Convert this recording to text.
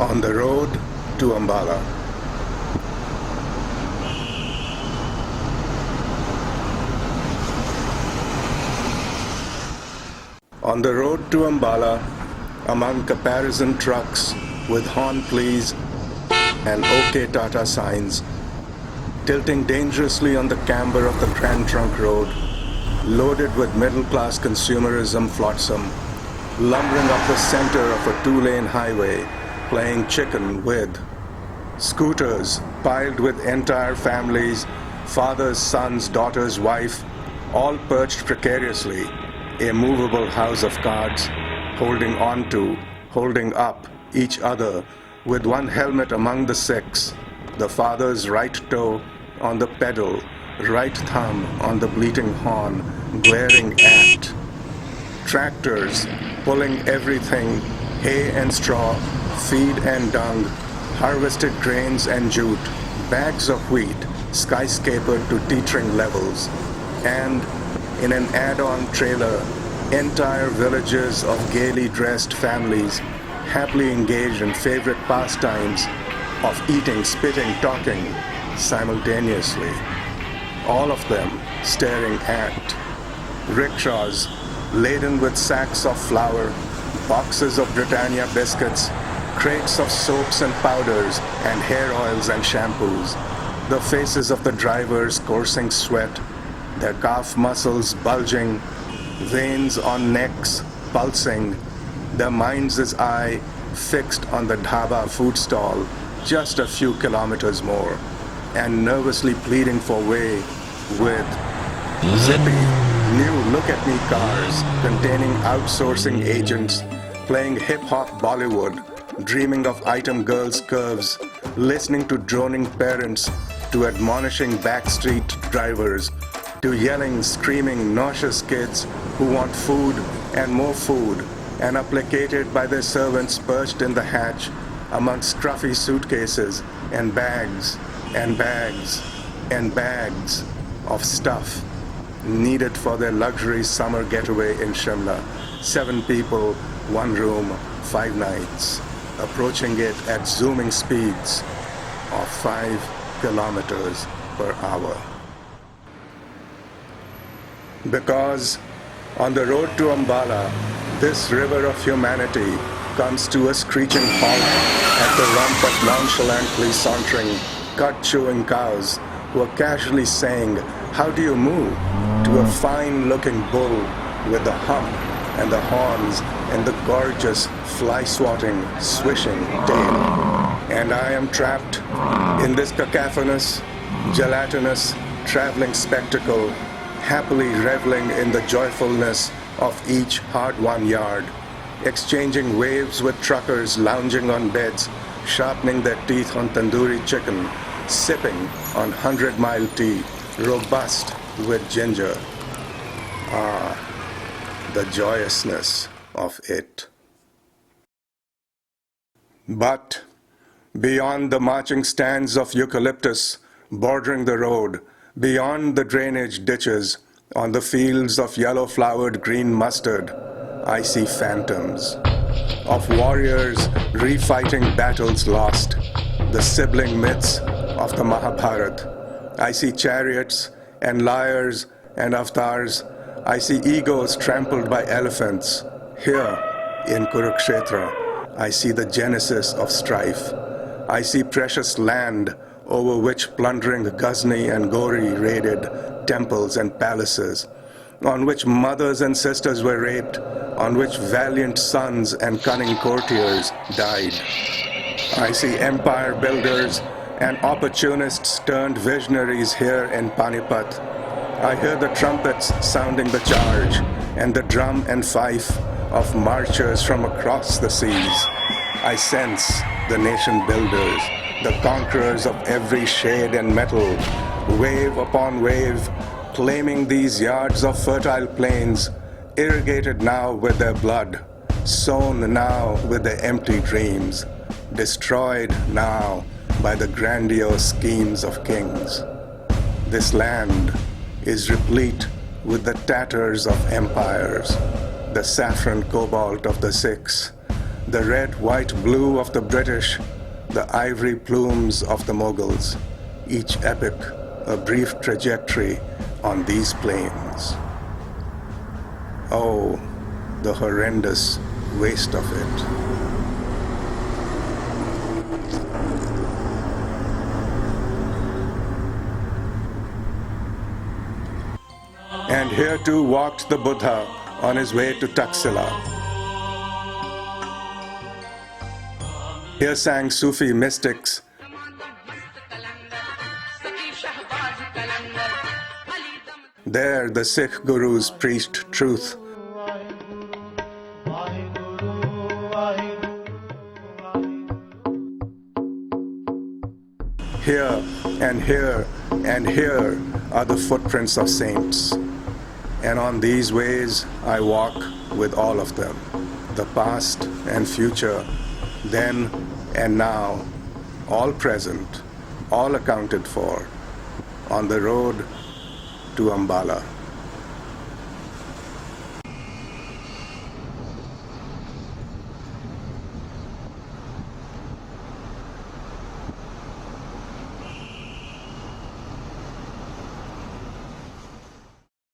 On the road to Ambala. On the road to Ambala, among comparison trucks with horn please and OK Tata signs, tilting dangerously on the camber of the Grand Trunk Road, loaded with middle-class consumerism flotsam, lumbering up the center of a two-lane highway, playing chicken with scooters piled with entire families, fathers, sons, daughters, wife, all perched precariously, a movable house of cards, holding on to, holding up each other, with one helmet among the six, the father's right toe on the pedal, right thumb on the bleating horn, glaring at tractors pulling everything, hay and straw, feed and dung, harvested grains and jute, bags of wheat, skyscraper to teetering levels, and in an add-on trailer, entire villages of gaily dressed families happily engaged in favorite pastimes of eating, spitting, talking simultaneously. All of them staring at rickshaws laden with sacks of flour, boxes of Britannia biscuits, crates of soaps and powders and hair oils and shampoos, the faces of the drivers coursing sweat, their calf muscles bulging, veins on necks pulsing, their mind's eye fixed on the dhaba food stall just a few kilometers more, and nervously pleading for way with zippy new look-at-me cars containing outsourcing agents, playing hip-hop Bollywood, dreaming of item girls' curves, listening to droning parents, to admonishing backstreet drivers, to yelling, screaming, nauseous kids who want food and are placated by their servants perched in the hatch among scruffy suitcases and bags and bags and bags of stuff needed for their luxury summer getaway in Shimla. 7 people, 1 room, 5 nights, approaching it at zooming speeds of 5 kilometers per hour. Because on the road to Ambala, this river of humanity comes to a screeching halt at the rump of nonchalantly sauntering, cud-chewing cows who are casually saying, "How do you move?" to a fine-looking bull with the hump and the horns and the gorgeous, fly-swatting, swishing tail. And I am trapped in this cacophonous, gelatinous, traveling spectacle, happily reveling in the joyfulness of each hard-won yard, exchanging waves with truckers lounging on beds, sharpening their teeth on tandoori chicken, sipping on 100-mile tea, robust with ginger. Ah, the joyousness of it. But beyond the marching stands of eucalyptus bordering the road, beyond the drainage ditches, on the fields of yellow-flowered green mustard, I see phantoms of warriors refighting battles lost, the sibling myths of the Mahabharata. I see chariots and lyres and avatars. I see egos trampled by elephants. Here in Kurukshetra, I see the genesis of strife. I see precious land over which plundering Ghazni and Gori raided temples and palaces, on which mothers and sisters were raped, on which valiant sons and cunning courtiers died. I see empire builders and opportunists turned visionaries here in Panipat. I hear the trumpets sounding the charge and the drum and fife of marchers from across the seas. I sense the nation builders, the conquerors of every shade and metal, wave upon wave, claiming these yards of fertile plains, irrigated now with their blood, sown now with their empty dreams, destroyed now by the grandiose schemes of kings. This land is replete with the tatters of empires, the saffron cobalt of the Sikhs, The red, white, blue of the British, the ivory plumes of the Mughals, each epic a brief trajectory on these plains. Oh, the horrendous waste of it. And here too walked the Buddha on his way to Taxila. Here sang Sufi mystics. There the Sikh gurus preached truth. Here and here and here are the footprints of saints. And on these ways I walk with all of them, the past and future, then and now, all present, all accounted for, on the road to Ambala.